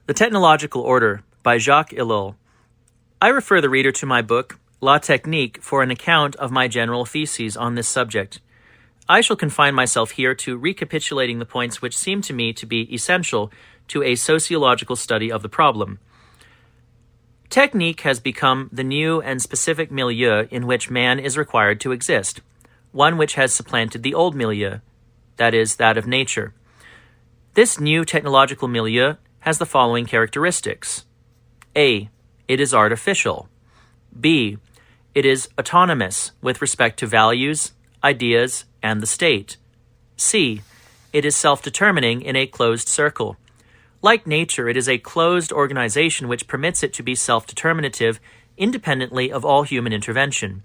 The Technological Order by Jacques Ellul. I refer the reader to my book, La Technique, for an account of my general theses on this subject. I shall confine myself here to recapitulating the points which seem to me to be essential to a sociological study of the problem. Technique has become the new and specific milieu in which man is required to exist, one which has supplanted the old milieu, that is, that of nature. This new technological milieu has the following characteristics. A. It is artificial. B. It is autonomous with respect to values, ideas, and the state. C. It is self-determining in a closed circle. Like nature, it is a closed organization which permits it to be self-determinative independently of all human intervention.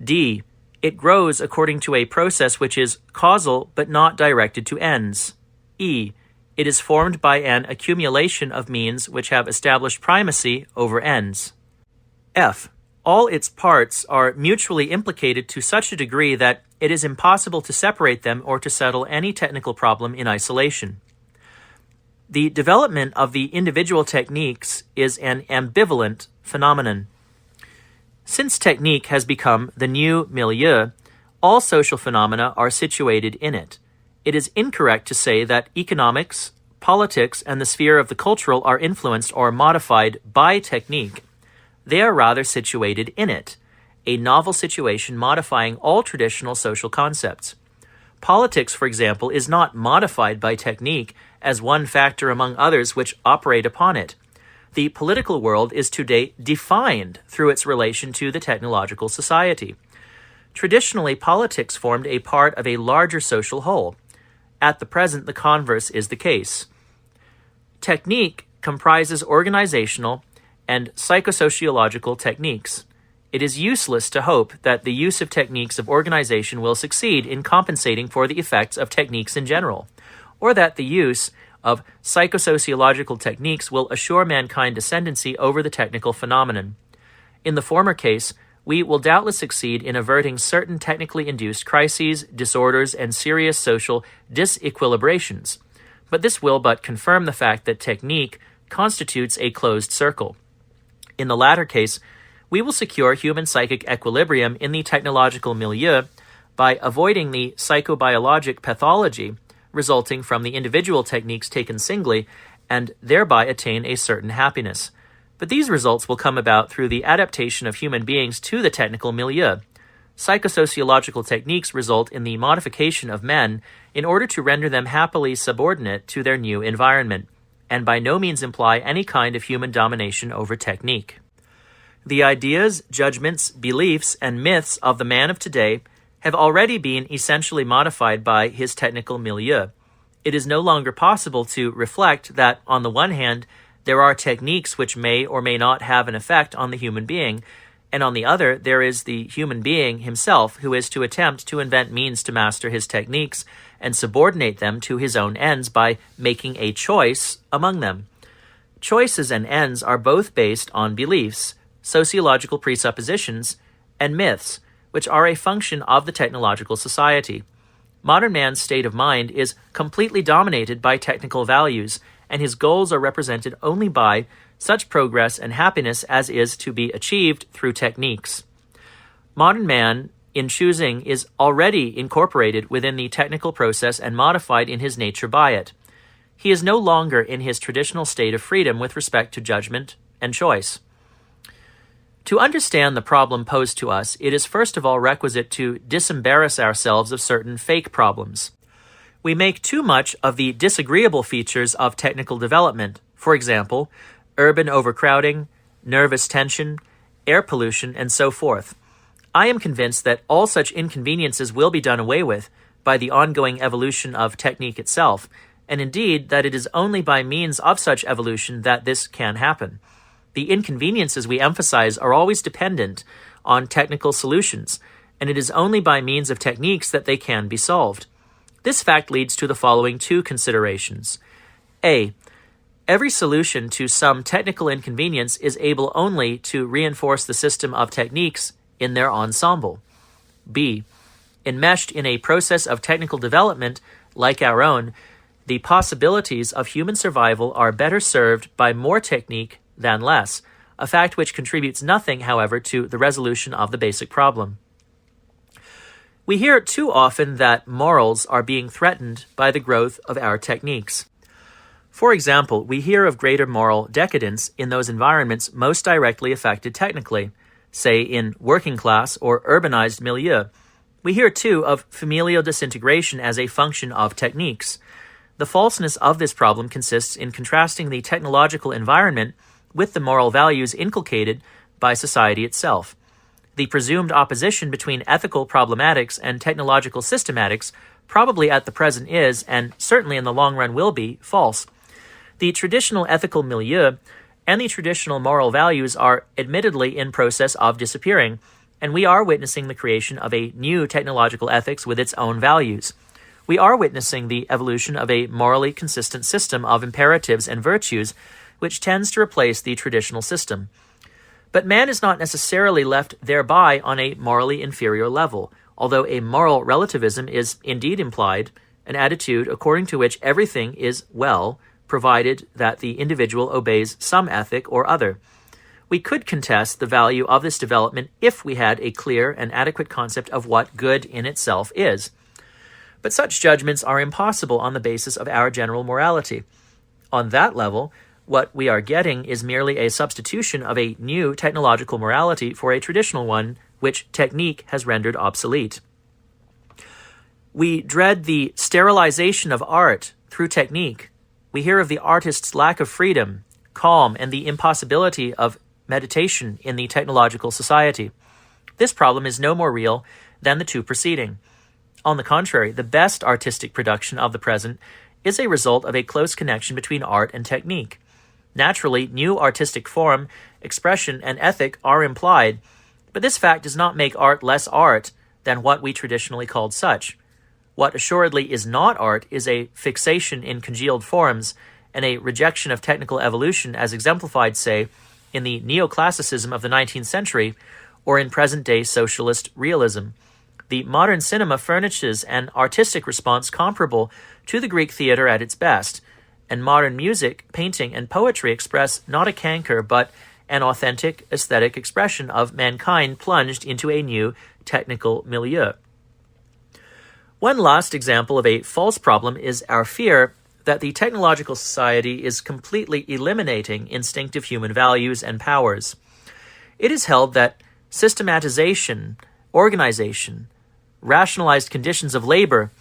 D. It grows according to a process which is causal but not directed to ends. E. It is formed by an accumulation of means which have established primacy over ends. F. All its parts are mutually implicated to such a degree that it is impossible to separate them or to settle any technical problem in isolation. The development of the individual techniques is an ambivalent phenomenon. Since technique has become the new milieu, all social phenomena are situated in it. It is incorrect to say that economics, politics, and the sphere of the cultural are influenced or modified by technique. They are rather situated in it, a novel situation modifying all traditional social concepts. Politics, for example, is not modified by technique as one factor among others which operate upon it. The political world is today defined through its relation to the technological society. Traditionally, politics formed a part of a larger social whole. At the present, the converse is the case. Technique comprises organizational and psychosociological techniques. It is useless to hope that the use of techniques of organization will succeed in compensating for the effects of techniques in general, or that the use of psychosociological techniques will assure mankind ascendancy over the technical phenomenon. In the former case, we will doubtless succeed in averting certain technically induced crises, disorders, and serious social disequilibrations, but this will but confirm the fact that technique constitutes a closed circle. In the latter case, we will secure human psychic equilibrium in the technological milieu by avoiding the psychobiologic pathology resulting from the individual techniques taken singly and thereby attain a certain happiness. But these results will come about through the adaptation of human beings to the technical milieu. Psychosociological techniques result in the modification of men in order to render them happily subordinate to their new environment, and by no means imply any kind of human domination over technique. The ideas, judgments, beliefs, and myths of the man of today have already been essentially modified by his technical milieu. It is no longer possible to reflect that, on the one hand, there are techniques which may or may not have an effect on the human being, and on the other, there is the human being himself who is to attempt to invent means to master his techniques and subordinate them to his own ends by making a choice among them. Choices and ends are both based on beliefs, sociological presuppositions, and myths, which are a function of the technological society. Modern man's state of mind is completely dominated by technical values, and his goals are represented only by such progress and happiness as is to be achieved through techniques. Modern man, in choosing, is already incorporated within the technical process and modified in his nature by it. He is no longer in his traditional state of freedom with respect to judgment and choice. To understand the problem posed to us, it is first of all requisite to disembarrass ourselves of certain fake problems. We make too much of the disagreeable features of technical development, for example, urban overcrowding, nervous tension, air pollution, and so forth. I am convinced that all such inconveniences will be done away with by the ongoing evolution of technique itself, and indeed that it is only by means of such evolution that this can happen. The inconveniences we emphasize are always dependent on technical solutions, and it is only by means of techniques that they can be solved. This fact leads to the following two considerations. A. Every solution to some technical inconvenience is able only to reinforce the system of techniques in their ensemble. B. Enmeshed in a process of technical development like our own, The possibilities of human survival are better served by more technique than less, a fact which contributes nothing, however, to the resolution of the basic problem. We hear too often that morals are being threatened by the growth of our techniques. For example, we hear of greater moral decadence in those environments most directly affected technically, say in working class or urbanized milieu. We hear too of familial disintegration as a function of techniques. The falseness of this problem consists in contrasting the technological environment with the moral values inculcated by society itself. The presumed opposition between ethical problematics and technological systematics probably at the present is, and certainly in the long run will be, false. The traditional ethical milieu and the traditional moral values are admittedly in process of disappearing, and we are witnessing the creation of a new technological ethics with its own values. We are witnessing the evolution of a morally consistent system of imperatives and virtues, which tends to replace the traditional system. But man is not necessarily left thereby on a morally inferior level, although a moral relativism is indeed implied, an attitude according to which everything is well, provided that the individual obeys some ethic or other. We could contest the value of this development if we had a clear and adequate concept of what good in itself is. But such judgments are impossible on the basis of our general morality. On that level, what we are getting is merely a substitution of a new technological morality for a traditional one which technique has rendered obsolete. We dread the sterilization of art through technique. We hear of the artist's lack of freedom, calm, and the impossibility of meditation in the technological society. This problem is no more real than the two preceding. On the contrary, the best artistic production of the present is a result of a close connection between art and technique. Naturally, new artistic form, expression, and ethic are implied, but this fact does not make art less art than what we traditionally called such. What assuredly is not art is a fixation in congealed forms and a rejection of technical evolution as exemplified, say, in the neoclassicism of the 19th century or in present-day socialist realism. The modern cinema furnishes an artistic response comparable to the Greek theater at its best, and modern music, painting, and poetry express not a canker but an authentic aesthetic expression of mankind plunged into a new technical milieu. One last example of a false problem is our fear that the technological society is completely eliminating instinctive human values and powers. It is held that systematization, organization, rationalized conditions of labor,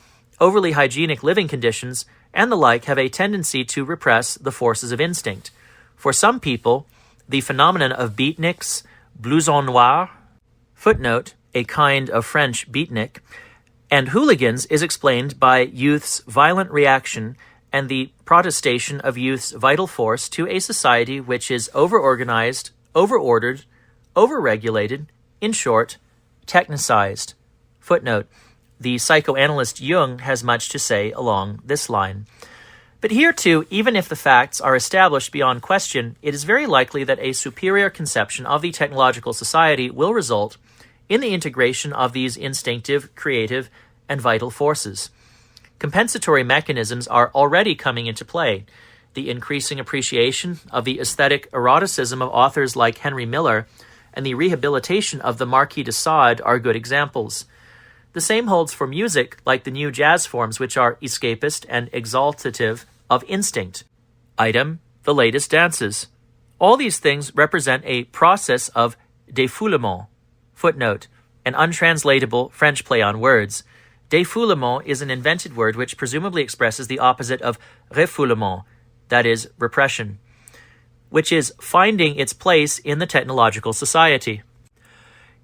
overly hygienic living conditions, and the like have a tendency to repress the forces of instinct. For some people, the phenomenon of beatniks, blousons noirs, footnote, a kind of French beatnik, and hooligans is explained by youth's violent reaction and the protestation of youth's vital force to a society which is overorganized, overordered, overregulated, in short, technicized. Footnote, the psychoanalyst Jung has much to say along this line. But here too, even if the facts are established beyond question, it is very likely that a superior conception of the technological society will result in the integration of these instinctive, creative, and vital forces. Compensatory mechanisms are already coming into play. The increasing appreciation of the aesthetic eroticism of authors like Henry Miller and the rehabilitation of the Marquis de Sade are good examples. The same holds for music, like the new jazz forms which are escapist and exaltative of instinct. Item, the latest dances. All these things represent a process of défoulement. Footnote, an untranslatable French play on words. Défoulement is an invented word which presumably expresses the opposite of refoulement, that is, repression, which is finding its place in the technological society.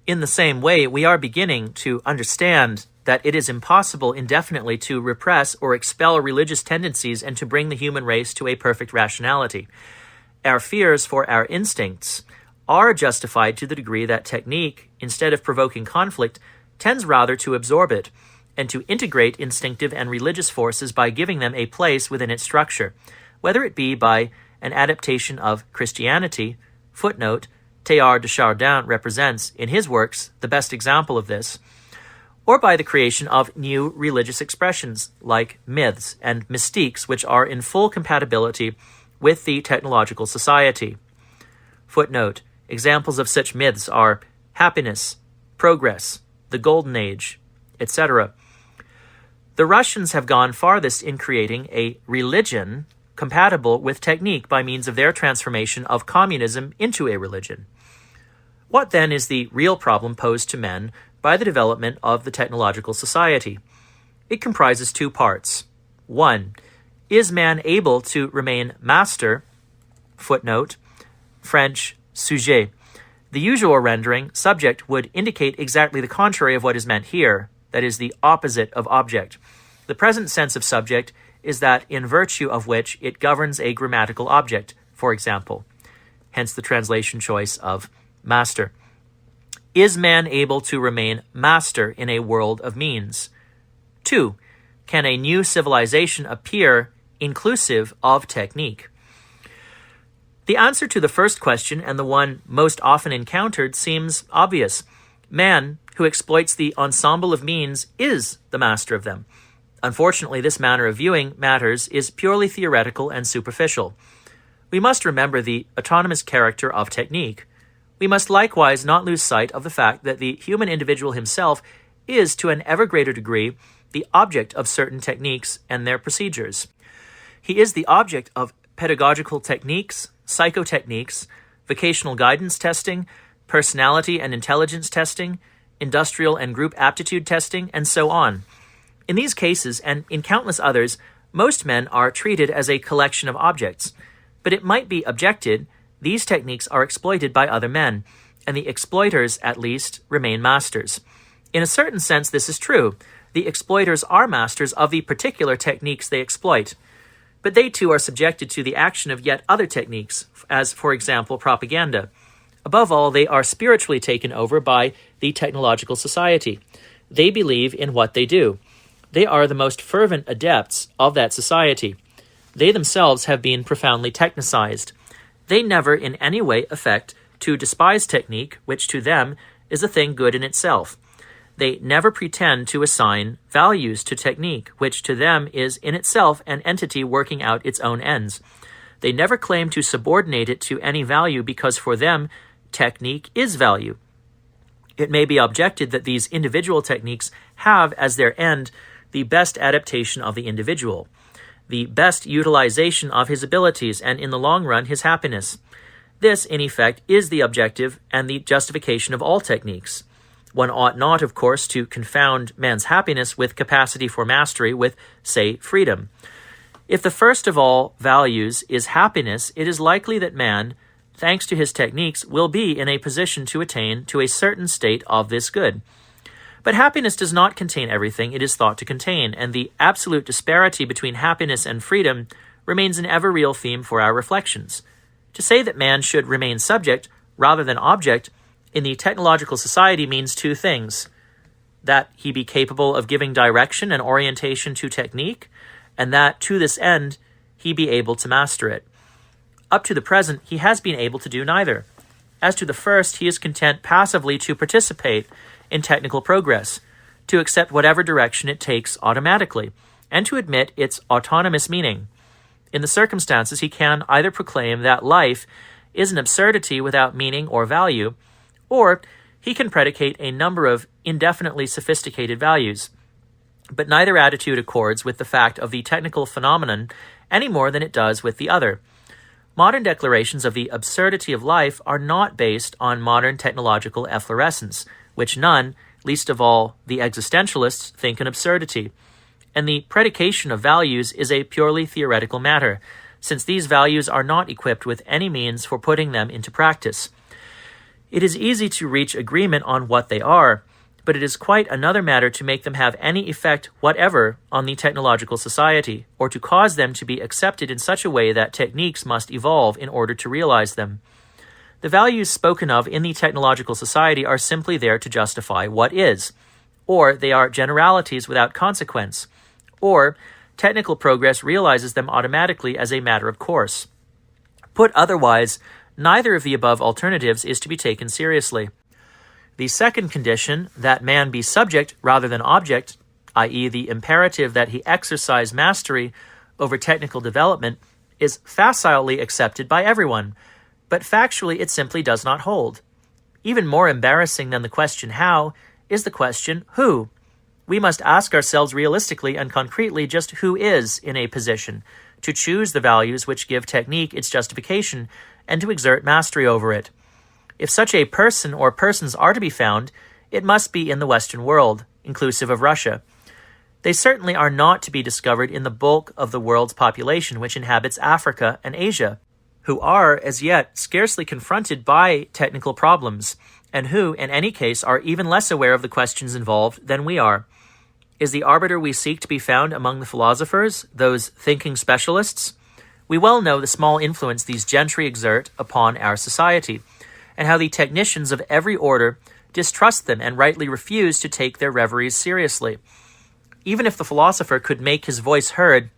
In the same way, we are beginning to understand that it is impossible indefinitely to repress or expel religious tendencies and to bring the human race to a perfect rationality. Our fears for our instincts are justified to the degree that technique, instead of provoking conflict, tends rather to absorb it and to integrate instinctive and religious forces by giving them a place within its structure, whether it be by an adaptation of Christianity. Footnote, Teilhard de Chardin represents, in his works, the best example of this, or by the creation of new religious expressions like myths and mystiques, which are in full compatibility with the technological society. Footnote: examples of such myths are happiness, progress, the golden age, etc. The Russians have gone farthest in creating a religion compatible with technique by means of their transformation of communism into a religion. What then is the real problem posed to men by the development of the technological society? It comprises two parts. 1. Is man able to remain master? Footnote: French, sujet. The usual rendering, subject, would indicate exactly the contrary of what is meant here, that is, the opposite of object. The present sense of subject is that in virtue of which it governs a grammatical object, for example. Hence the translation choice of master. Is man able to remain master in a world of means? 2. Can a new civilization appear inclusive of technique? The answer to the first question, and the one most often encountered, seems obvious. Man, who exploits the ensemble of means, is the master of them. Unfortunately, this manner of viewing matters is purely theoretical and superficial. We must remember the autonomous character of technique. We must likewise not lose sight of the fact that the human individual himself is, to an ever greater degree, the object of certain techniques and their procedures. He is the object of pedagogical techniques, psychotechniques, vocational guidance testing, personality and intelligence testing, industrial and group aptitude testing, and so on. In these cases, and in countless others, most men are treated as a collection of objects. But it might be objected, these techniques are exploited by other men, and the exploiters, at least, remain masters. In a certain sense, this is true. The exploiters are masters of the particular techniques they exploit. But they too are subjected to the action of yet other techniques, as, for example, propaganda. Above all, they are spiritually taken over by the technological society. They believe in what they do. They are the most fervent adepts of that society. They themselves have been profoundly technicized. They never in any way affect to despise technique, which to them is a thing good in itself. They never pretend to assign values to technique, which to them is in itself an entity working out its own ends. They never claim to subordinate it to any value because for them, technique is value. It may be objected that these individual techniques have as their end the best adaptation of the individual, the best utilization of his abilities, and in the long run, his happiness. This, in effect, is the objective and the justification of all techniques. One ought not, of course, to confound man's happiness with capacity for mastery with, say, freedom. If the first of all values is happiness, it is likely that man, thanks to his techniques, will be in a position to attain to a certain state of this good. But happiness does not contain everything it is thought to contain, and the absolute disparity between happiness and freedom remains an ever-real theme for our reflections. To say that man should remain subject rather than object in the technological society means two things: that he be capable of giving direction and orientation to technique, and that, to this end, he be able to master it. Up to the present, he has been able to do neither. As to the first, he is content passively to participate in technical progress, to accept whatever direction it takes automatically, and to admit its autonomous meaning. In the circumstances, he can either proclaim that life is an absurdity without meaning or value, or he can predicate a number of indefinitely sophisticated values. But neither attitude accords with the fact of the technical phenomenon any more than it does with the other. Modern declarations of the absurdity of life are not based on modern technological efflorescence, which none, least of all the existentialists, think an absurdity. And the predication of values is a purely theoretical matter, since these values are not equipped with any means for putting them into practice. It is easy to reach agreement on what they are, but it is quite another matter to make them have any effect whatever on the technological society, or to cause them to be accepted in such a way that techniques must evolve in order to realize them. The values spoken of in the technological society are simply there to justify what is, or they are generalities without consequence, or technical progress realizes them automatically as a matter of course. Put otherwise, neither of the above alternatives is to be taken seriously. The second condition, that man be subject rather than object, i.e. the imperative that he exercise mastery over technical development, is facilely accepted by everyone, but factually it simply does not hold. Even more embarrassing than the question how is the question who. We must ask ourselves realistically and concretely just who is in a position to choose the values which give technique its justification and to exert mastery over it. If such a person or persons are to be found, it must be in the Western world, inclusive of Russia. They certainly are not to be discovered in the bulk of the world's population which inhabits Africa and Asia, who are, as yet, scarcely confronted by technical problems, and who, in any case, are even less aware of the questions involved than we are. Is the arbiter we seek to be found among the philosophers, those thinking specialists? We well know the small influence these gentry exert upon our society, and how the technicians of every order distrust them and rightly refuse to take their reveries seriously. Even if the philosopher could make his voice heard,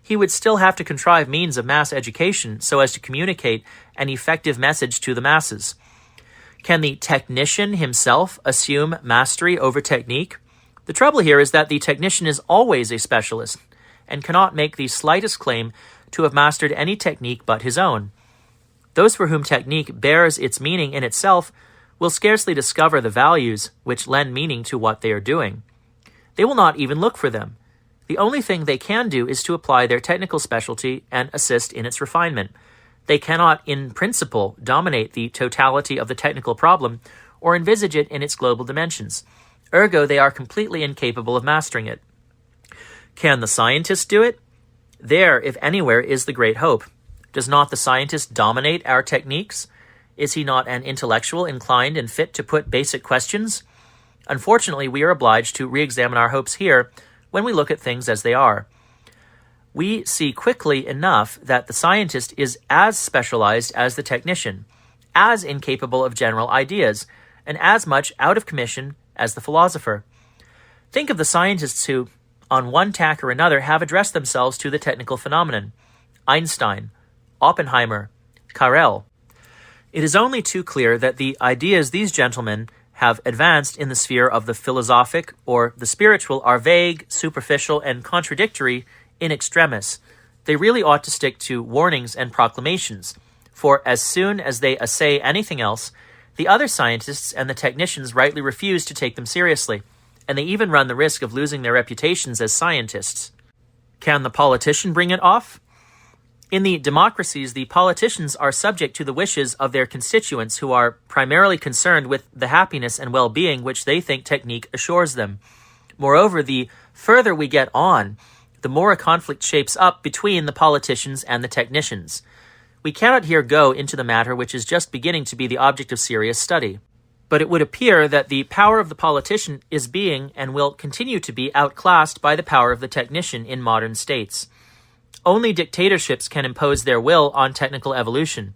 he would still have to contrive means of mass education so as to communicate an effective message to the masses. Can the technician himself assume mastery over technique? The trouble here is that the technician is always a specialist and cannot make the slightest claim to have mastered any technique but his own. Those for whom technique bears its meaning in itself will scarcely discover the values which lend meaning to what they are doing. They will not even look for them. The only thing they can do is to apply their technical specialty and assist in its refinement. They cannot, in principle, dominate the totality of the technical problem or envisage it in its global dimensions. Ergo, they are completely incapable of mastering it. Can the scientist do it? There, if anywhere, is the great hope. Does not the scientist dominate our techniques? Is he not an intellectual inclined and fit to put basic questions? Unfortunately, we are obliged to re-examine our hopes here when we look at things as they are. We see quickly enough that the scientist is as specialized as the technician, as incapable of general ideas, and as much out of commission as the philosopher. Think of the scientists who, on one tack or another, have addressed themselves to the technical phenomenon. Einstein, Oppenheimer, Carrel. It is only too clear that the ideas these gentlemen have advanced in the sphere of the philosophic or the spiritual are vague, superficial, and contradictory in extremis. They really ought to stick to warnings and proclamations, for as soon as they essay anything else, the other scientists and the technicians rightly refuse to take them seriously, and they even run the risk of losing their reputations as scientists. Can the politician bring it off? In the democracies, the politicians are subject to the wishes of their constituents who are primarily concerned with the happiness and well-being which they think technique assures them. Moreover, the further we get on, the more a conflict shapes up between the politicians and the technicians. We cannot here go into the matter which is just beginning to be the object of serious study. But it would appear that the power of the politician is being and will continue to be outclassed by the power of the technician in modern states. Only dictatorships can impose their will on technical evolution.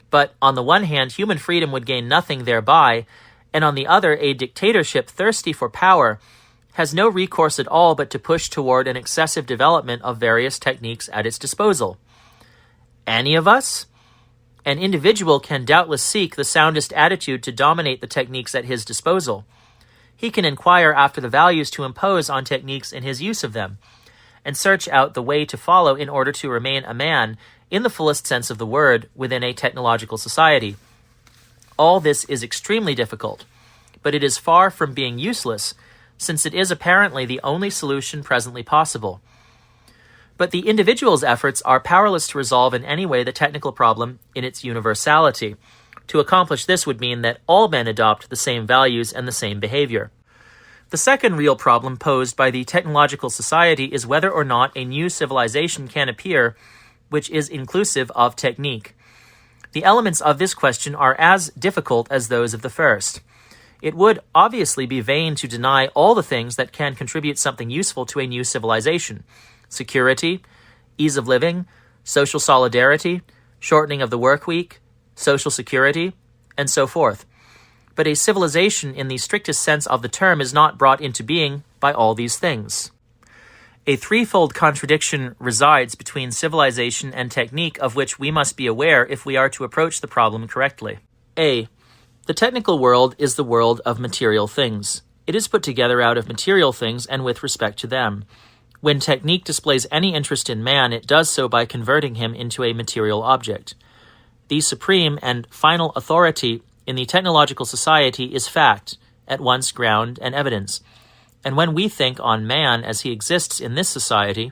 But on the one hand, human freedom would gain nothing thereby, and on the other, a dictatorship thirsty for power has no recourse at all but to push toward an excessive development of various techniques at its disposal. Any of us? An individual can doubtless seek the soundest attitude to dominate the techniques at his disposal. He can inquire after the values to impose on techniques in his use of them, and search out the way to follow in order to remain a man, in the fullest sense of the word, within a technological society. All this is extremely difficult, but it is far from being useless, since it is apparently the only solution presently possible. But the individual's efforts are powerless to resolve in any way the technical problem in its universality. To accomplish this would mean that all men adopt the same values and the same behavior. The second real problem posed by the technological society is whether or not a new civilization can appear which is inclusive of technique. The elements of this question are as difficult as those of the first. It would obviously be vain to deny all the things that can contribute something useful to a new civilization: security, ease of living, social solidarity, shortening of the work week, social security, and so forth. But a civilization in the strictest sense of the term is not brought into being by all these things. A threefold contradiction resides between civilization and technique of which we must be aware if we are to approach the problem correctly. A. The technical world is the world of material things. It is put together out of material things and with respect to them. When technique displays any interest in man, it does so by converting him into a material object. The supreme and final authority in the technological society is fact, at once ground and evidence. And when we think on man as he exists in this society,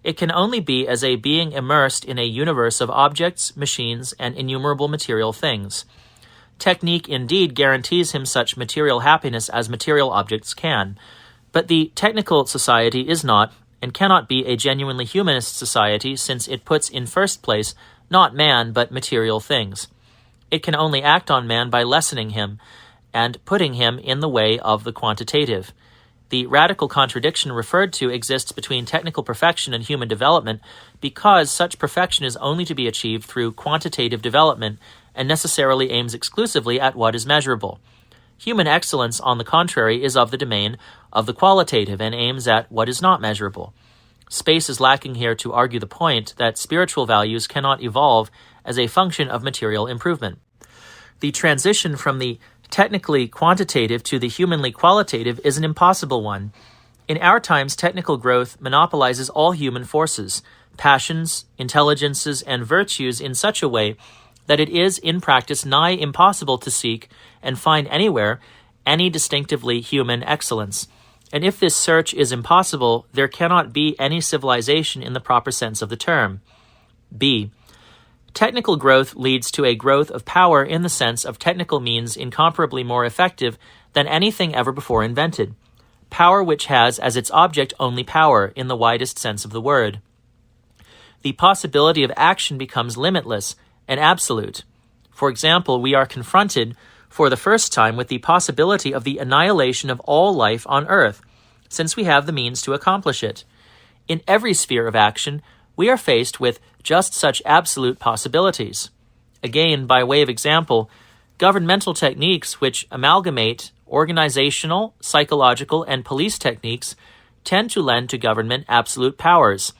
it can only be as a being immersed in a universe of objects, machines, and innumerable material things. Technique indeed guarantees him such material happiness as material objects can, but the technical society is not and cannot be a genuinely humanist society, since it puts in first place not man but material things. It can only act on man by lessening him and putting him in the way of the quantitative. The radical contradiction referred to exists between technical perfection and human development because such perfection is only to be achieved through quantitative development and necessarily aims exclusively at what is measurable. Human excellence, on the contrary, is of the domain of the qualitative and aims at what is not measurable. Space is lacking here to argue the point that spiritual values cannot evolve as a function of material improvement. The transition from the technically quantitative to the humanly qualitative is an impossible one. In our times, technical growth monopolizes all human forces, passions, intelligences, and virtues in such a way that it is, in practice, nigh impossible to seek and find anywhere any distinctively human excellence. And if this search is impossible, there cannot be any civilization in the proper sense of the term. B. Technical growth leads to a growth of power in the sense of technical means incomparably more effective than anything ever before invented. Power which has as its object only power, in the widest sense of the word. The possibility of action becomes limitless and absolute. For example, we are confronted for the first time with the possibility of the annihilation of all life on Earth, since we have the means to accomplish it. In every sphere of action, we are faced with just such absolute possibilities. Again, by way of example, governmental techniques which amalgamate organizational, psychological, and police techniques tend to lend to government absolute powers.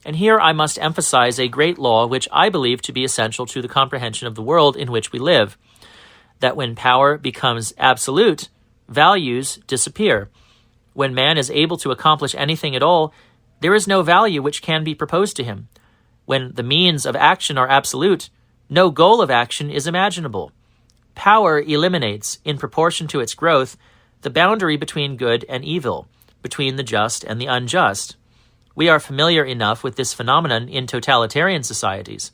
And here I must emphasize a great law which I believe to be essential to the comprehension of the world in which we live, that when power becomes absolute, values disappear. When man is able to accomplish anything at all, there is no value which can be proposed to him. When the means of action are absolute, no goal of action is imaginable. Power eliminates, in proportion to its growth, the boundary between good and evil, between the just and the unjust. We are familiar enough with this phenomenon in totalitarian societies.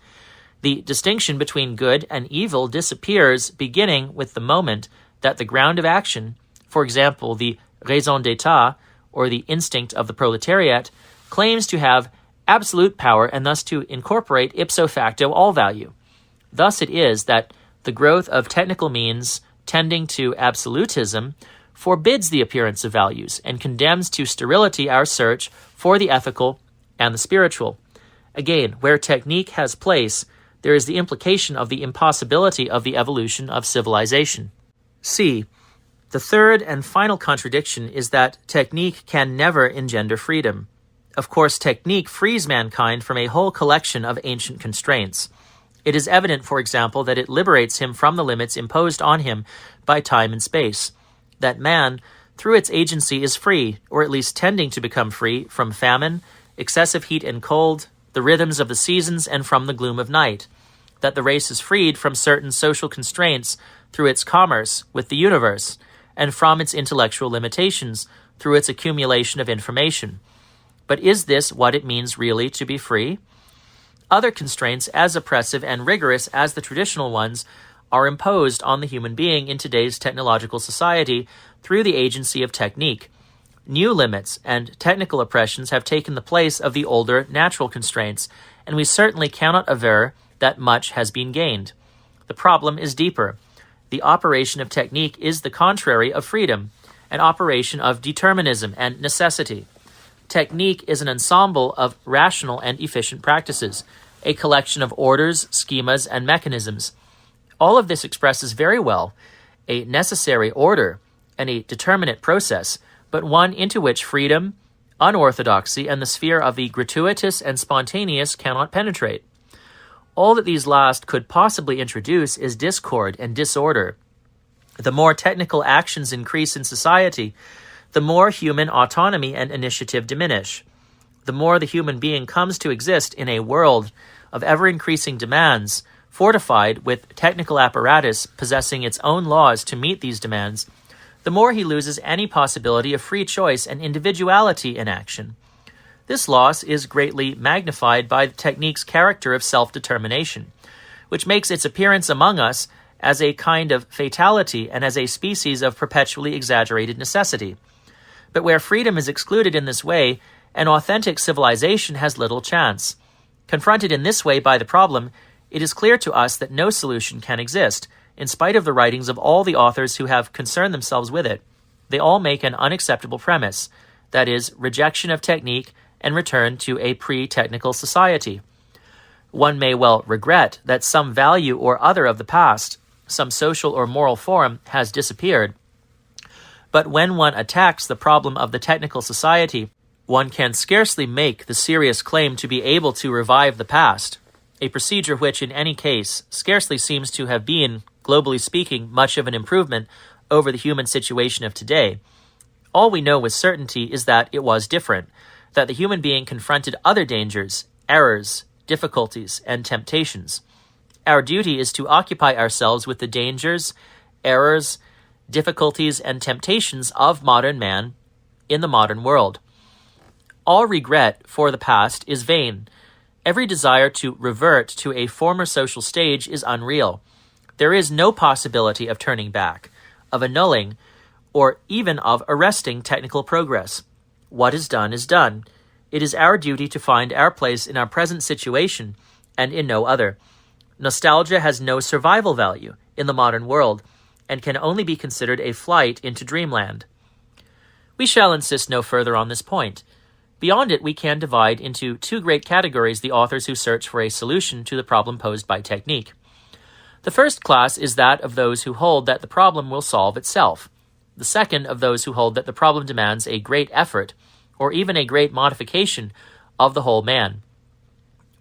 The distinction between good and evil disappears beginning with the moment that the ground of action, for example, the raison d'etat, or the instinct of the proletariat, claims to have absolute power and thus to incorporate ipso facto all value. Thus it is that the growth of technical means tending to absolutism forbids the appearance of values and condemns to sterility our search for the ethical and the spiritual. Again, where technique has place, there is the implication of the impossibility of the evolution of civilization. C. The third and final contradiction is that technique can never engender freedom. Of course, technique frees mankind from a whole collection of ancient constraints. It is evident, for example, that it liberates him from the limits imposed on him by time and space, that man, through its agency, is free, or at least tending to become free, from famine, excessive heat and cold, the rhythms of the seasons, and from the gloom of night, that the race is freed from certain social constraints through its commerce with the universe, and from its intellectual limitations through its accumulation of information. But is this what it means really to be free? Other constraints, as oppressive and rigorous as the traditional ones, are imposed on the human being in today's technological society through the agency of technique. New limits and technical oppressions have taken the place of the older natural constraints, and we certainly cannot aver that much has been gained. The problem is deeper. The operation of technique is the contrary of freedom, an operation of determinism and necessity. Technique is an ensemble of rational and efficient practices, a collection of orders, schemas, and mechanisms. All of this expresses very well a necessary order and a determinate process, but one into which freedom, unorthodoxy, and the sphere of the gratuitous and spontaneous cannot penetrate. All that these last could possibly introduce is discord and disorder. The more technical actions increase in society, the more human autonomy and initiative diminish. The more the human being comes to exist in a world of ever-increasing demands, fortified with technical apparatus possessing its own laws to meet these demands, the more he loses any possibility of free choice and individuality in action. This loss is greatly magnified by the technique's character of self-determination, which makes its appearance among us as a kind of fatality and as a species of perpetually exaggerated necessity. But where freedom is excluded in this way, an authentic civilization has little chance. Confronted in this way by the problem, it is clear to us that no solution can exist, in spite of the writings of all the authors who have concerned themselves with it. They all make an unacceptable premise, that is, rejection of technique and return to a pre-technical society. One may well regret that some value or other of the past, some social or moral form, has disappeared. But when one attacks the problem of the technical society, one can scarcely make the serious claim to be able to revive the past, a procedure which, in any case, scarcely seems to have been, globally speaking, much of an improvement over the human situation of today. All we know with certainty is that it was different, that the human being confronted other dangers, errors, difficulties, and temptations. Our duty is to occupy ourselves with the dangers, errors, difficulties, and temptations of modern man in the modern world. All regret for the past is vain. Every desire to revert to a former social stage is unreal. There is no possibility of turning back, of annulling, or even of arresting technical progress. What is done is done. It is our duty to find our place in our present situation and in no other. Nostalgia has no survival value in the modern world and can only be considered a flight into dreamland. We shall insist no further on this point. Beyond it, we can divide into two great categories the authors who search for a solution to the problem posed by technique. The first class is that of those who hold that the problem will solve itself. The second of those who hold that the problem demands a great effort, or even a great modification of the whole man.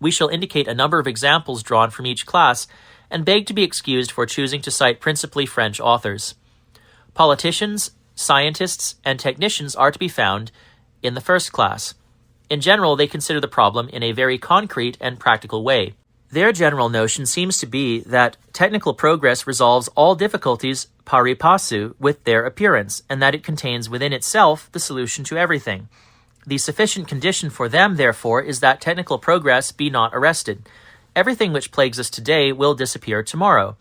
We shall indicate a number of examples drawn from each class, and beg to be excused for choosing to cite principally French authors. Politicians, scientists, and technicians are to be found in the first class. In general, they consider the problem in a very concrete and practical way. Their general notion seems to be that technical progress resolves all difficulties pari passu with their appearance, and that it contains within itself the solution to everything. The sufficient condition for them, therefore, is that technical progress be not arrested. Everything which plagues us today will disappear tomorrow.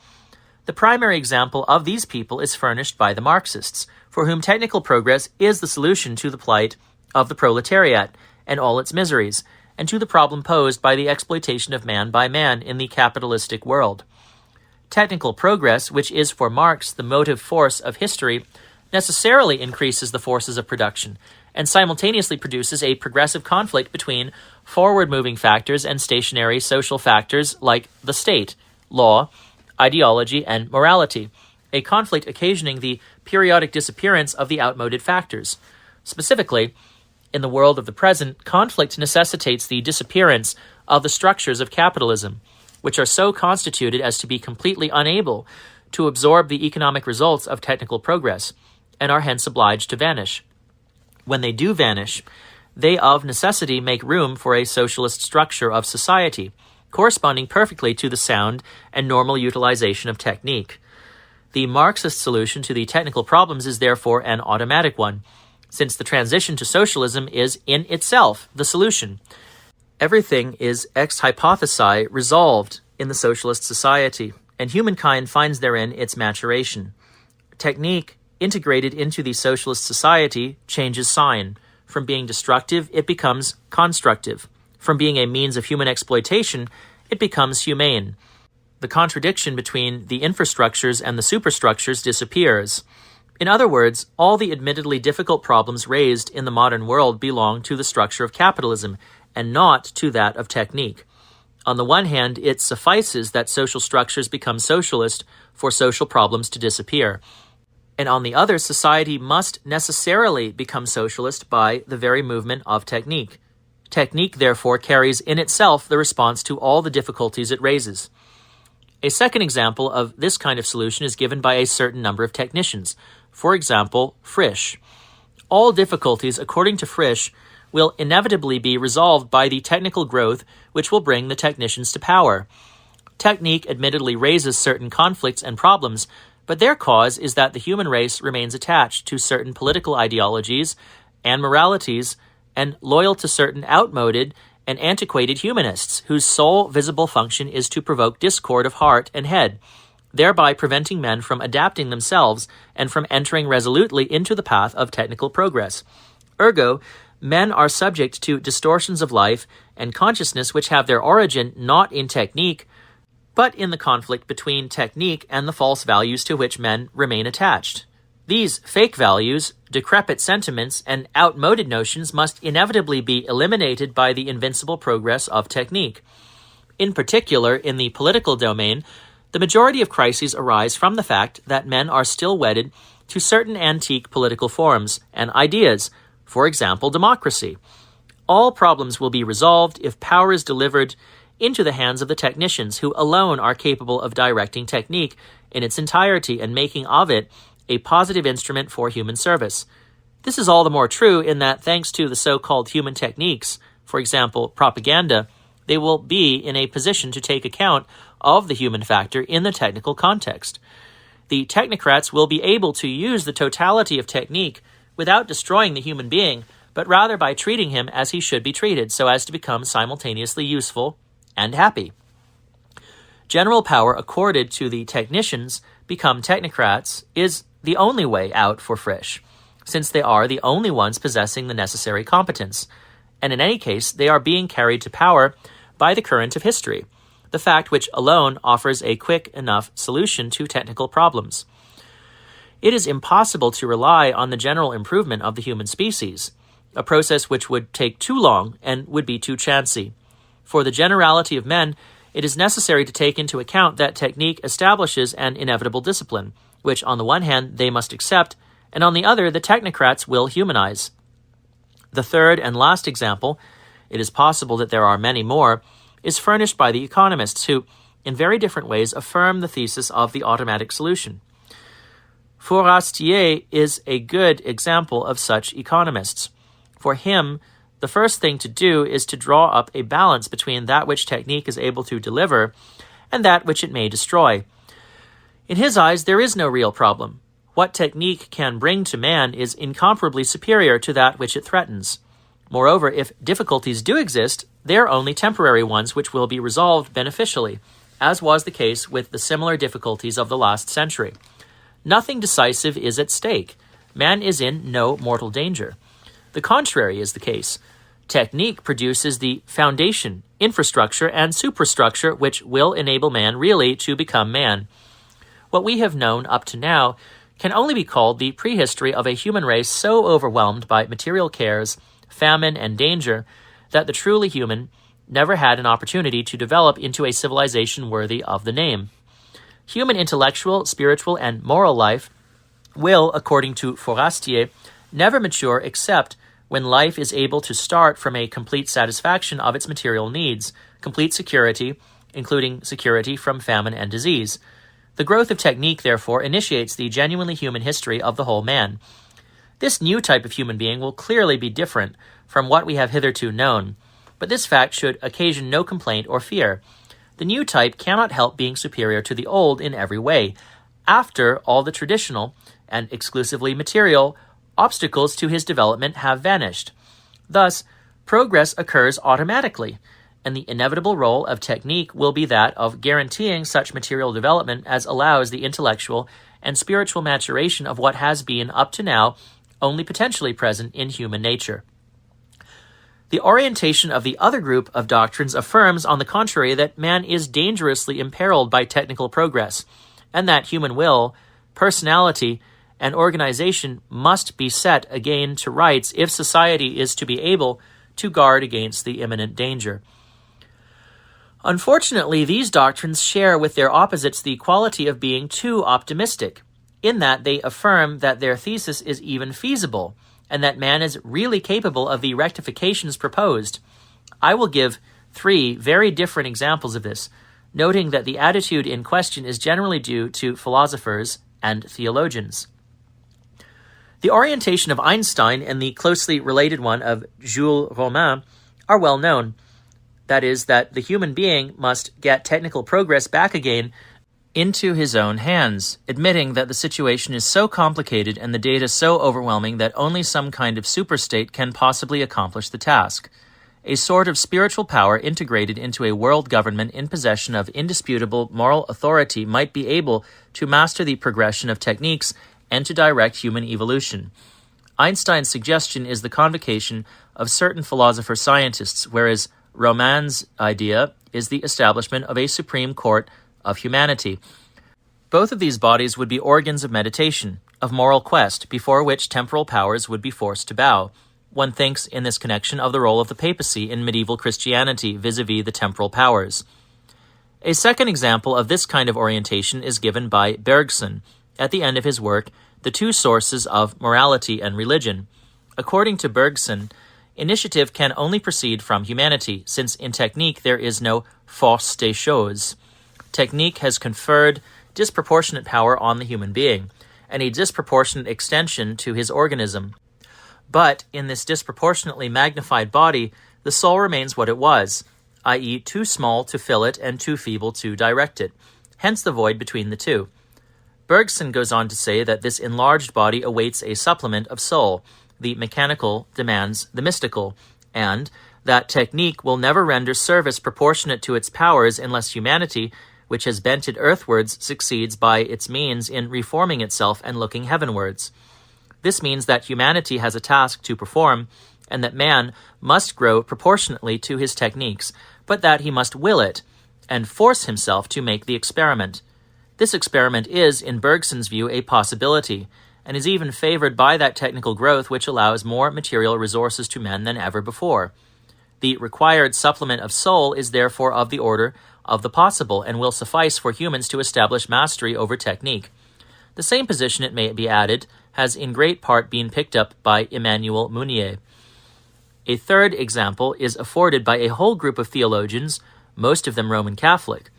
The primary example of these people is furnished by the Marxists, for whom technical progress is the solution to the plight of the proletariat and all its miseries, and to the problem posed by the exploitation of man by man in the capitalistic world. Technical progress, which is for Marx the motive force of history, necessarily increases the forces of production, and simultaneously produces a progressive conflict between forward-moving factors and stationary social factors like the state, law, ideology, and morality, a conflict occasioning the periodic disappearance of the outmoded factors. Specifically, in the world of the present, conflict necessitates the disappearance of the structures of capitalism, which are so constituted as to be completely unable to absorb the economic results of technical progress, and are hence obliged to vanish. When they do vanish, they of necessity make room for a socialist structure of society, corresponding perfectly to the sound and normal utilization of technique. The Marxist solution to the technical problems is therefore an automatic one, since the transition to socialism is in itself the solution. Everything is ex hypothesi resolved in the socialist society, and humankind finds therein its maturation. Technique, integrated into the socialist society, changes sign. From being destructive, it becomes constructive. From being a means of human exploitation, it becomes humane. The contradiction between the infrastructures and the superstructures disappears. In other words, all the admittedly difficult problems raised in the modern world belong to the structure of capitalism, and not to that of technique. On the one hand, it suffices that social structures become socialist for social problems to disappear. And on the other, society must necessarily become socialist by the very movement of technique. Technique, therefore, carries in itself the response to all the difficulties it raises. A second example of this kind of solution is given by a certain number of technicians. For example, Frisch. All difficulties, according to Frisch, will inevitably be resolved by the technical growth which will bring the technicians to power. Technique admittedly raises certain conflicts and problems, but their cause is that the human race remains attached to certain political ideologies and moralities and loyal to certain outmoded and antiquated humanists whose sole visible function is to provoke discord of heart and head, thereby preventing men from adapting themselves and from entering resolutely into the path of technical progress. Ergo, men are subject to distortions of life and consciousness which have their origin not in technique, but in the conflict between technique and the false values to which men remain attached. These fake values, decrepit sentiments, and outmoded notions must inevitably be eliminated by the invincible progress of technique. In particular, in the political domain, the majority of crises arise from the fact that men are still wedded to certain antique political forms and ideas, for example, democracy. All problems will be resolved if power is delivered into the hands of the technicians who alone are capable of directing technique in its entirety and making of it a positive instrument for human service. This is all the more true in that thanks to the so-called human techniques, for example, propaganda, they will be in a position to take account of the human factor in the technical context. The technocrats will be able to use the totality of technique without destroying the human being, but rather by treating him as he should be treated so as to become simultaneously useful and happy. General power accorded to the technicians become technocrats is the only way out for Frisch, since they are the only ones possessing the necessary competence, and in any case they are being carried to power by the current of history, the fact which alone offers a quick enough solution to technical problems. It is impossible to rely on the general improvement of the human species, a process which would take too long and would be too chancy. For the generality of men, it is necessary to take into account that technique establishes an inevitable discipline, which on the one hand they must accept, and on the other the technocrats will humanize. The third and last example, it is possible that there are many more, is furnished by the economists who, in very different ways, affirm the thesis of the automatic solution. Forestier is a good example of such economists. For him, the first thing to do is to draw up a balance between that which technique is able to deliver and that which it may destroy. In his eyes, there is no real problem. What technique can bring to man is incomparably superior to that which it threatens. Moreover, if difficulties do exist, they are only temporary ones which will be resolved beneficially, as was the case with the similar difficulties of the last century. Nothing decisive is at stake. Man is in no mortal danger. The contrary is the case. Technique produces the foundation, infrastructure, and superstructure which will enable man really to become man. What we have known up to now can only be called the prehistory of a human race so overwhelmed by material cares, famine, and danger that the truly human never had an opportunity to develop into a civilization worthy of the name. Human intellectual, spiritual, and moral life will, according to Forestier, never mature except when life is able to start from a complete satisfaction of its material needs, complete security, including security from famine and disease. The growth of technique, therefore, initiates the genuinely human history of the whole man. This new type of human being will clearly be different from what we have hitherto known, but this fact should occasion no complaint or fear. The new type cannot help being superior to the old in every way, after all the traditional and exclusively material obstacles to his development have vanished. Thus, progress occurs automatically, and the inevitable role of technique will be that of guaranteeing such material development as allows the intellectual and spiritual maturation of what has been, up to now, only potentially present in human nature. The orientation of the other group of doctrines affirms, on the contrary, that man is dangerously imperiled by technical progress, and that human will, personality, and organization must be set again to rights if society is to be able to guard against the imminent danger. Unfortunately, these doctrines share with their opposites the quality of being too optimistic, in that they affirm that their thesis is even feasible, and that man is really capable of the rectifications proposed. I will give 3 very different examples of this. noting that the attitude in question is generally due to philosophers and theologians. The orientation of Einstein and the closely related one of Jules Romain are well known. That is, that the human being must get technical progress back again into his own hands, admitting that the situation is so complicated and the data so overwhelming that only some kind of superstate can possibly accomplish the task. A sort of spiritual power integrated into a world government in possession of indisputable moral authority might be able to master the progression of techniques and to direct human evolution. Einstein's suggestion is the convocation of certain philosopher-scientists, whereas Romain's idea is the establishment of a supreme court of humanity. Both of these bodies would be organs of meditation, of moral quest, before which temporal powers would be forced to bow. One thinks in this connection of the role of the papacy in medieval Christianity vis-a-vis the temporal powers. A second example of this kind of orientation is given by Bergson at the end of his work, The Two Sources of Morality and Religion. According to Bergson, initiative can only proceed from humanity, since in technique there is no force des choses. Technique has conferred disproportionate power on the human being, and a disproportionate extension to his organism. But in this disproportionately magnified body, the soul remains what it was, i.e. too small to fill it and too feeble to direct it, hence the void between the two. Bergson goes on to say that this enlarged body awaits a supplement of soul. The mechanical demands the mystical, and that technique will never render service proportionate to its powers unless humanity, which has bent it earthwards, succeeds by its means in reforming itself and looking heavenwards. This means that humanity has a task to perform, and that man must grow proportionately to his techniques, but that he must will it, and force himself to make the experiment. This experiment is, in Bergson's view, a possibility, and is even favored by that technical growth which allows more material resources to men than ever before. The required supplement of soul is therefore of the order of the possible, and will suffice for humans to establish mastery over technique. The same position, it may be added, has in great part been picked up by Emmanuel Mounier. A third example is afforded by a whole group of theologians, most of them Roman Catholic.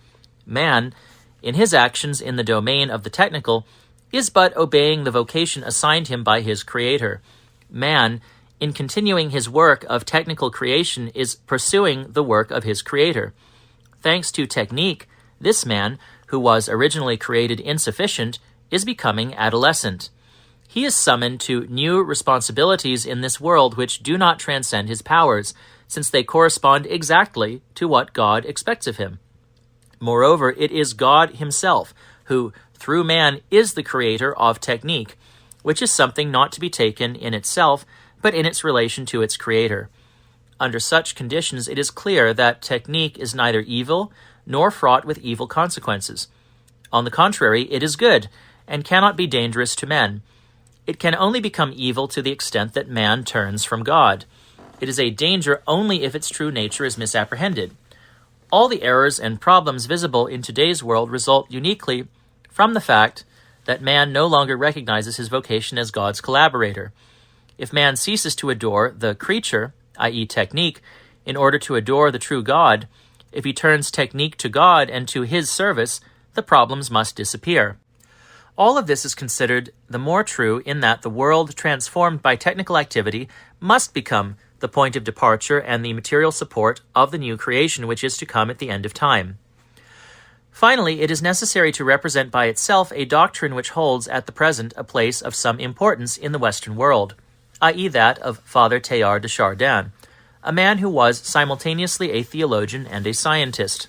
Man, in his actions in the domain of the technical, is but obeying the vocation assigned him by his Creator. Man, in continuing his work of technical creation, is pursuing the work of his Creator. Thanks to technique, this man, who was originally created insufficient, is becoming adolescent. He is summoned to new responsibilities in this world which do not transcend his powers, since they correspond exactly to what God expects of him. Moreover, it is God himself who, through man, is the creator of technique, which is something not to be taken in itself, but in its relation to its creator. Under such conditions, it is clear that technique is neither evil nor fraught with evil consequences. On the contrary, it is good, and cannot be dangerous to men. It can only become evil to the extent that man turns from God. It is a danger only if its true nature is misapprehended. All the errors and problems visible in today's world result uniquely from the fact that man no longer recognizes his vocation as God's collaborator. If man ceases to adore the creature, i.e. technique, in order to adore the true God, if he turns technique to God and to his service, the problems must disappear. All of this is considered the more true in that the world transformed by technical activity must become the point of departure and the material support of the new creation which is to come at the end of time. Finally, it is necessary to represent by itself a doctrine which holds at the present a place of some importance in the Western world, i.e. that of Father Teilhard de Chardin, a man who was simultaneously a theologian and a scientist.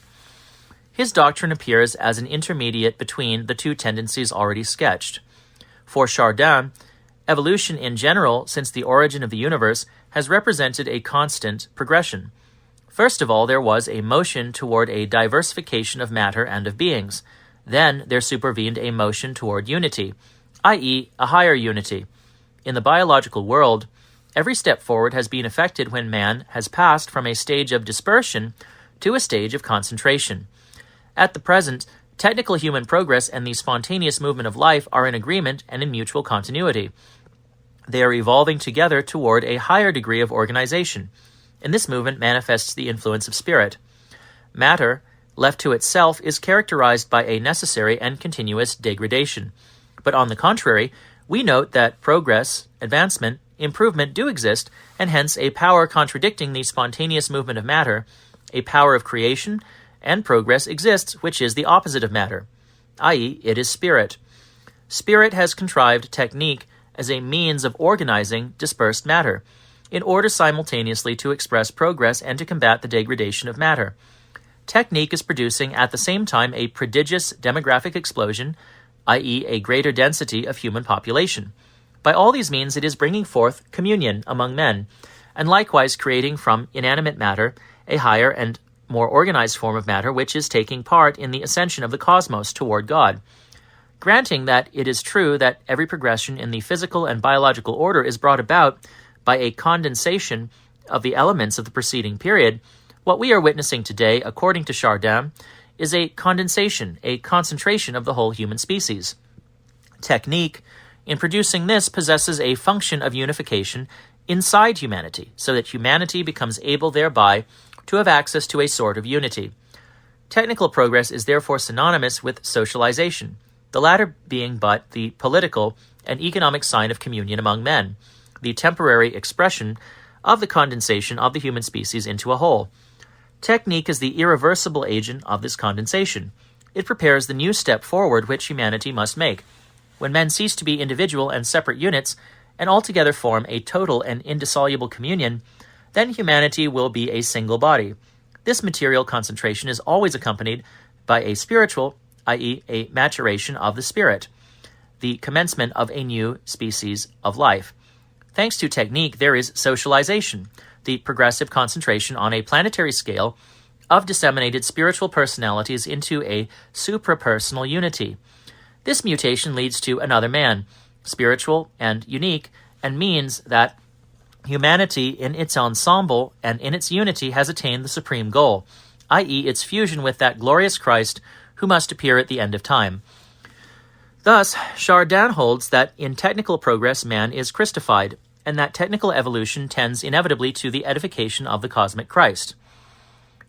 His doctrine appears as an intermediate between the two tendencies already sketched. For Chardin, evolution in general, since the origin of the universe, has represented a constant progression. First of all, there was a motion toward a diversification of matter and of beings. Then there supervened a motion toward unity, i.e., a higher unity. In the biological world, every step forward has been effected when man has passed from a stage of dispersion to a stage of concentration. At the present, technical human progress and the spontaneous movement of life are in agreement and in mutual continuity. They are evolving together toward a higher degree of organization, and this movement manifests the influence of spirit. Matter, left to itself, is characterized by a necessary and continuous degradation. But on the contrary, we note that progress, advancement, improvement do exist, and hence a power contradicting the spontaneous movement of matter, a power of creation and progress exists, which is the opposite of matter, i.e., it is spirit. Spirit has contrived technique as a means of organizing dispersed matter, in order simultaneously to express progress and to combat the degradation of matter. Technique is producing at the same time a prodigious demographic explosion, i.e., a greater density of human population. By all these means, it is bringing forth communion among men, and likewise creating from inanimate matter a higher and more organized form of matter which is taking part in the ascension of the cosmos toward God. Granting that it is true that every progression in the physical and biological order is brought about by a condensation of the elements of the preceding period, what we are witnessing today, according to Chardin, is a condensation, a concentration of the whole human species. Technique, in producing this, possesses a function of unification inside humanity, so that humanity becomes able thereby to have access to a sort of unity. Technical progress is therefore synonymous with socialization, the latter being but the political and economic sign of communion among men, the temporary expression of the condensation of the human species into a whole. Technique is the irreversible agent of this condensation. It prepares the new step forward which humanity must make. When men cease to be individual and separate units, and altogether form a total and indissoluble communion, then humanity will be a single body. This material concentration is always accompanied by a spiritual, i.e., a maturation of the spirit, the commencement of a new species of life. Thanks to technique, there is socialization, the progressive concentration on a planetary scale of disseminated spiritual personalities into a suprapersonal unity. This mutation leads to another man, spiritual and unique, and means that humanity in its ensemble and in its unity has attained the supreme goal, i.e., its fusion with that glorious Christ who must appear at the end of time. Thus, Chardin holds that in technical progress man is Christified, and that technical evolution tends inevitably to the edification of the cosmic Christ.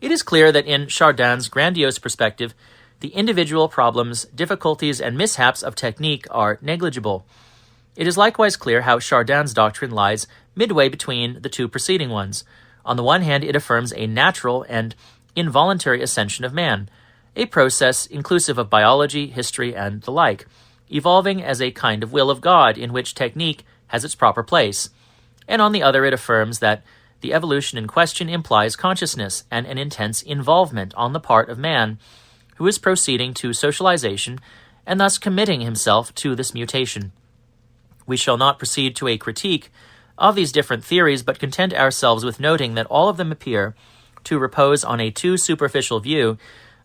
It is clear that in Chardin's grandiose perspective, the individual problems, difficulties, and mishaps of technique are negligible. It is likewise clear how Chardin's doctrine lies midway between the two preceding ones. On the one hand, it affirms a natural and involuntary ascension of man, a process inclusive of biology, history, and the like, evolving as a kind of will of God in which technique has its proper place. And on the other, it affirms that the evolution in question implies consciousness and an intense involvement on the part of man, who is proceeding to socialization and thus committing himself to this mutation. We shall not proceed to a critique of these different theories, but content ourselves with noting that all of them appear to repose on a too superficial view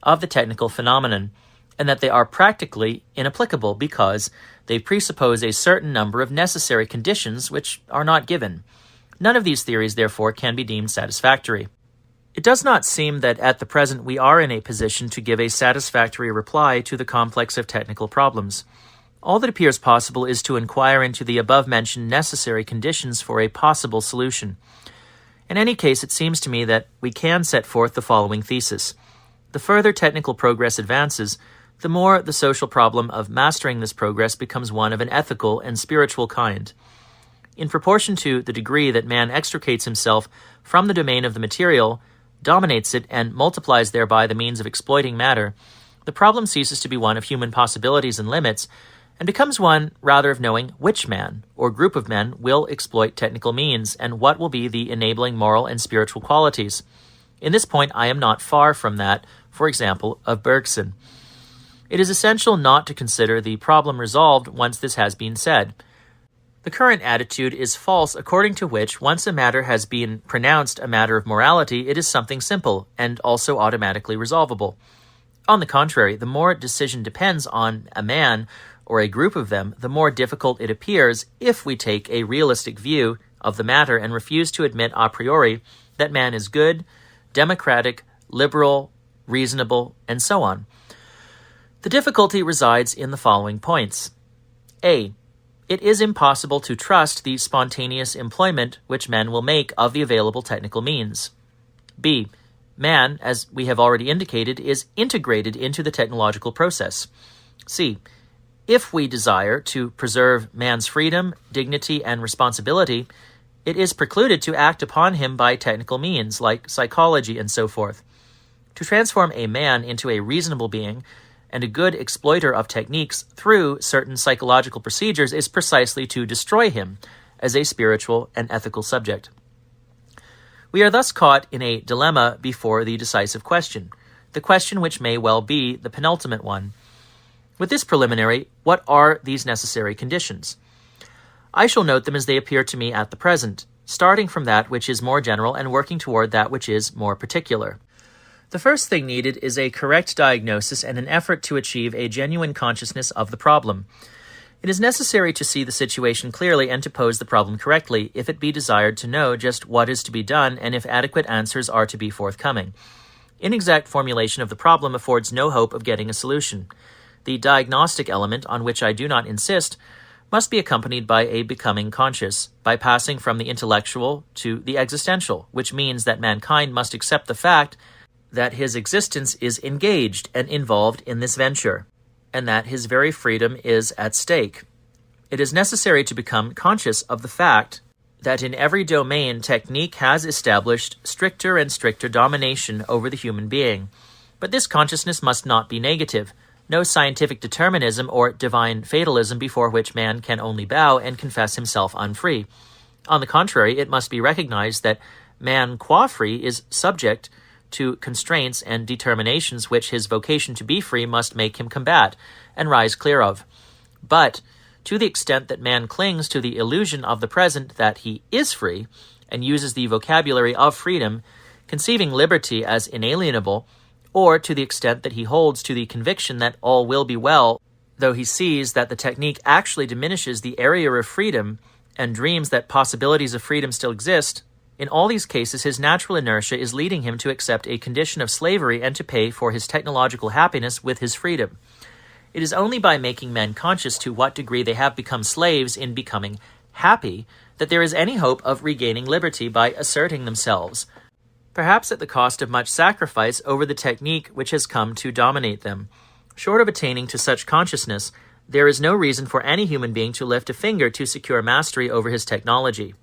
of the technical phenomenon, and that they are practically inapplicable because they presuppose a certain number of necessary conditions which are not given. None of these theories, therefore, can be deemed satisfactory. It does not seem that at the present we are in a position to give a satisfactory reply to the complex of technical problems. All that appears possible is to inquire into the above-mentioned necessary conditions for a possible solution. In any case, it seems to me that we can set forth the following thesis. The further technical progress advances, the more the social problem of mastering this progress becomes one of an ethical and spiritual kind. In proportion to the degree that man extricates himself from the domain of the material, dominates it, and multiplies thereby the means of exploiting matter, the problem ceases to be one of human possibilities and limits, and becomes one rather of knowing which man or group of men will exploit technical means and what will be the enabling moral and spiritual qualities. In this point, I am not far from that, for example, of Bergson. It is essential not to consider the problem resolved once this has been said. The current attitude is false, according to which, once a matter has been pronounced a matter of morality, it is something simple and also automatically resolvable. On the contrary, the more decision depends on a man or a group of them, the more difficult it appears if we take a realistic view of the matter and refuse to admit a priori that man is good, democratic, liberal, reasonable, and so on. The difficulty resides in the following points. A. It is impossible to trust the spontaneous employment which men will make of the available technical means. B. Man, as we have already indicated, is integrated into the technological process. C. If we desire to preserve man's freedom, dignity, and responsibility, it is precluded to act upon him by technical means, like psychology and so forth. To transform a man into a reasonable being and a good exploiter of techniques through certain psychological procedures is precisely to destroy him as a spiritual and ethical subject. We are thus caught in a dilemma before the decisive question, the question which may well be the penultimate one. With this preliminary, what are these necessary conditions? I shall note them as they appear to me at the present, starting from that which is more general and working toward that which is more particular. The first thing needed is a correct diagnosis and an effort to achieve a genuine consciousness of the problem. It is necessary to see the situation clearly and to pose the problem correctly if it be desired to know just what is to be done and if adequate answers are to be forthcoming. Inexact formulation of the problem affords no hope of getting a solution. The diagnostic element, on which I do not insist, must be accompanied by a becoming conscious, by passing from the intellectual to the existential, which means that mankind must accept the fact that his existence is engaged and involved in this venture, and that his very freedom is at stake. It is necessary to become conscious of the fact that in every domain technique has established stricter and stricter domination over the human being. But this consciousness must not be negative. No scientific determinism or divine fatalism before which man can only bow and confess himself unfree. On the contrary, it must be recognized that man qua free is subject to constraints and determinations which his vocation to be free must make him combat and rise clear of. But to the extent that man clings to the illusion of the present that he is free and uses the vocabulary of freedom, conceiving liberty as inalienable, or to the extent that he holds to the conviction that all will be well, though he sees that the technique actually diminishes the area of freedom and dreams that possibilities of freedom still exist, in all these cases his natural inertia is leading him to accept a condition of slavery and to pay for his technological happiness with his freedom. It is only by making men conscious to what degree they have become slaves in becoming happy that there is any hope of regaining liberty by asserting themselves, perhaps at the cost of much sacrifice over the technique which has come to dominate them. Short of attaining to such consciousness, there is no reason for any human being to lift a finger to secure mastery over his technology.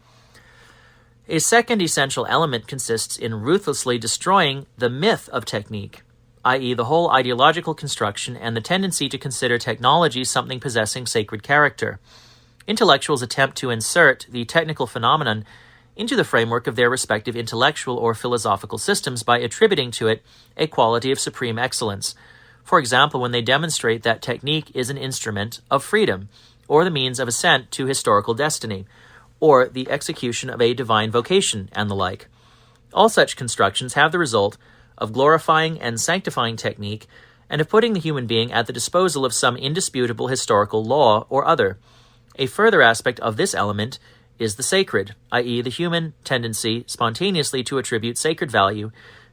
A second essential element consists in ruthlessly destroying the myth of technique, i.e. the whole ideological construction and the tendency to consider technology something possessing sacred character. Intellectuals attempt to insert the technical phenomenon into the framework of their respective intellectual or philosophical systems by attributing to it a quality of supreme excellence. For example, when they demonstrate that technique is an instrument of freedom, or the means of ascent to historical destiny, or the execution of a divine vocation, and the like. All such constructions have the result of glorifying and sanctifying technique and of putting the human being at the disposal of some indisputable historical law or other. A further aspect of this element is the sacred, i.e. the human tendency spontaneously to attribute sacred value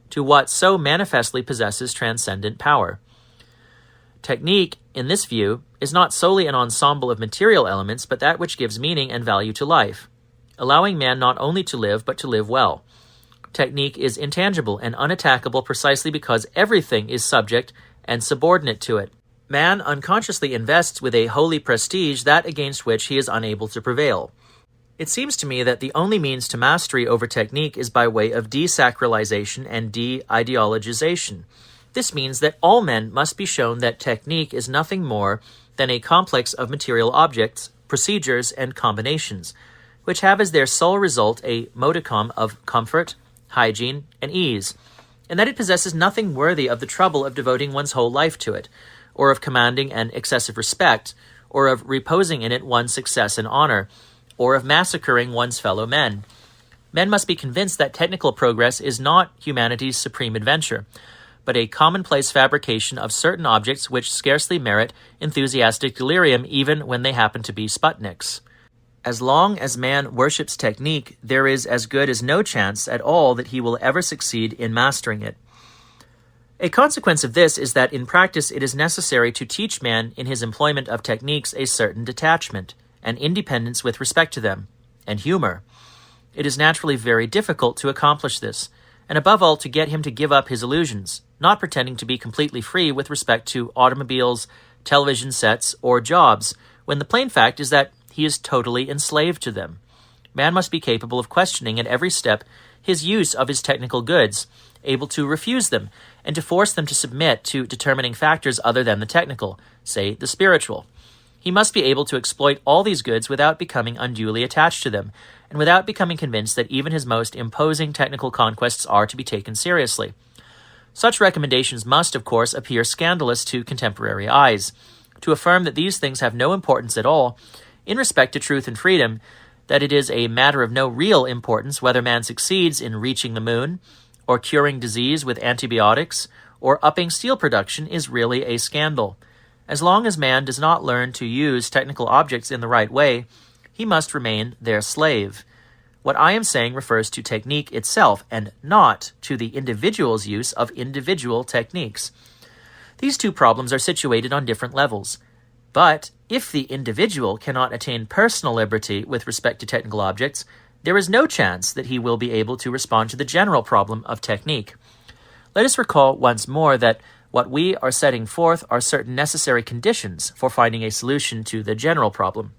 to what so manifestly possesses transcendent power. Technique, in this view, is not solely an ensemble of material elements, but that which gives meaning and value to life, allowing man not only to live, but to live well. Technique is intangible and unattackable precisely because everything is subject and subordinate to it. Man unconsciously invests with a holy prestige that against which he is unable to prevail. It seems to me that the only means to mastery over technique is by way of desacralization and de-ideologization. This means that all men must be shown that technique is nothing more than a complex of material objects, procedures, and combinations, which have as their sole result a modicum of comfort, hygiene, and ease, and that it possesses nothing worthy of the trouble of devoting one's whole life to it, or of commanding an excessive respect, or of reposing in it one's success and honor, or of massacring one's fellow men. Men must be convinced that technical progress is not humanity's supreme adventure, but a commonplace fabrication of certain objects which scarcely merit enthusiastic delirium even when they happen to be Sputniks. As long as man worships technique, there is as good as no chance at all that he will ever succeed in mastering it. A consequence of this is that in practice it is necessary to teach man in his employment of techniques a certain detachment, and independence with respect to them, and humor. It is naturally very difficult to accomplish this, and above all to get him to give up his illusions, not pretending to be completely free with respect to automobiles, television sets, or jobs, when the plain fact is that he is totally enslaved to them. Man must be capable of questioning at every step his use of his technical goods, able to refuse them, and to force them to submit to determining factors other than the technical, say the spiritual. He must be able to exploit all these goods without becoming unduly attached to them, and without becoming convinced that even his most imposing technical conquests are to be taken seriously. Such recommendations must, of course, appear scandalous to contemporary eyes. To affirm that these things have no importance at all, in respect to truth and freedom, that it is a matter of no real importance whether man succeeds in reaching the moon, or curing disease with antibiotics, or upping steel production is really a scandal. As long as man does not learn to use technical objects in the right way, he must remain their slave. What I am saying refers to technique itself, and not to the individual's use of individual techniques. These two problems are situated on different levels. But if the individual cannot attain personal liberty with respect to technical objects, there is no chance that he will be able to respond to the general problem of technique. Let us recall once more that what we are setting forth are certain necessary conditions for finding a solution to the general problem.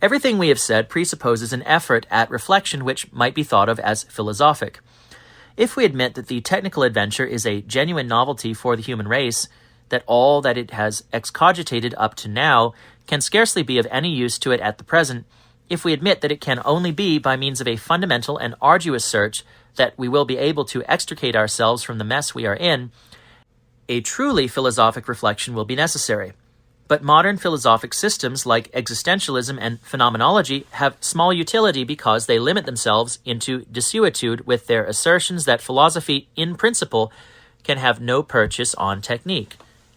Everything we have said presupposes an effort at reflection which might be thought of as philosophic. If we admit that the technical adventure is a genuine novelty for the human race, that all that it has excogitated up to now can scarcely be of any use to it at the present, if we admit that it can only be by means of a fundamental and arduous search that we will be able to extricate ourselves from the mess we are in, a truly philosophic reflection will be necessary. But modern philosophic systems like existentialism and phenomenology have small utility because they limit themselves into desuetude with their assertions that philosophy, in principle, can have no purchase on technique.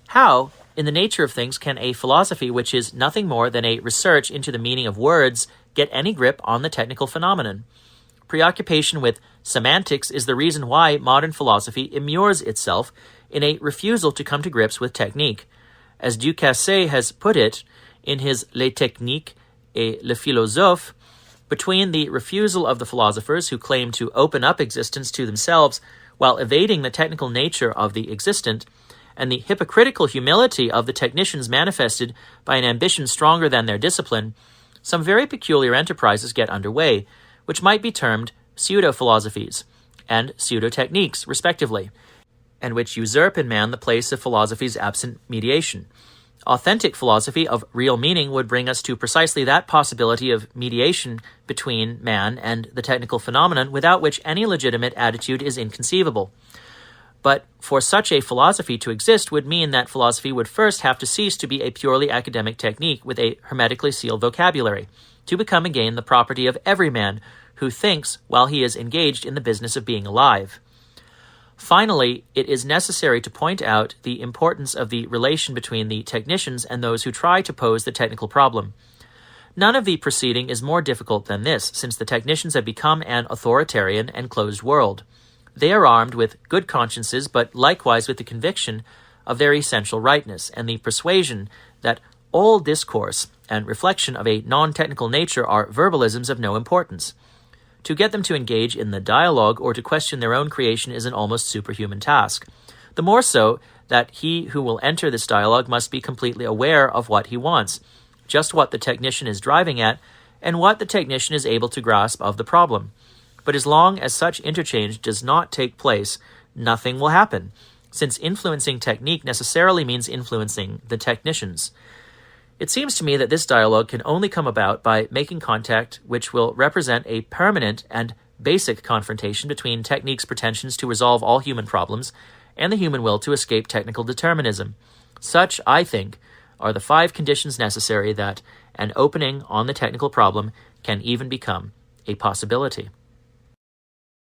How, in the nature of things, can a philosophy which is nothing more than a research into the meaning of words get any grip on the technical phenomenon? Preoccupation with semantics is the reason why modern philosophy immures itself in a refusal to come to grips with technique. As Ducasse has put it in his Les Techniques et le Philosophe, between the refusal of the philosophers who claim to open up existence to themselves while evading the technical nature of the existent, and the hypocritical humility of the technicians manifested by an ambition stronger than their discipline, some very peculiar enterprises get underway, which might be termed pseudo-philosophies and pseudo-techniques, respectively, and which usurp in man the place of philosophy's absent mediation. Authentic philosophy of real meaning would bring us to precisely that possibility of mediation between man and the technical phenomenon without which any legitimate attitude is inconceivable. But for such a philosophy to exist would mean that philosophy would first have to cease to be a purely academic technique with a hermetically sealed vocabulary, to become again the property of every man who thinks while he is engaged in the business of being alive. Finally, it is necessary to point out the importance of the relation between the technicians and those who try to pose the technical problem. None of the preceding is more difficult than this, since the technicians have become an authoritarian and closed world. They are armed with good consciences, but likewise with the conviction of their essential rightness, and the persuasion that all discourse and reflection of a non-technical nature are verbalisms of no importance. To get them to engage in the dialogue or to question their own creation is an almost superhuman task. The more so that he who will enter this dialogue must be completely aware of what he wants, just what the technician is driving at, and what the technician is able to grasp of the problem. But as long as such interchange does not take place, nothing will happen, since influencing technique necessarily means influencing the technicians. It seems to me that this dialogue can only come about by making contact which will represent a permanent and basic confrontation between technique's pretensions to resolve all human problems and the human will to escape technical determinism. Such, I think, are the 5 conditions necessary that an opening on the technical problem can even become a possibility.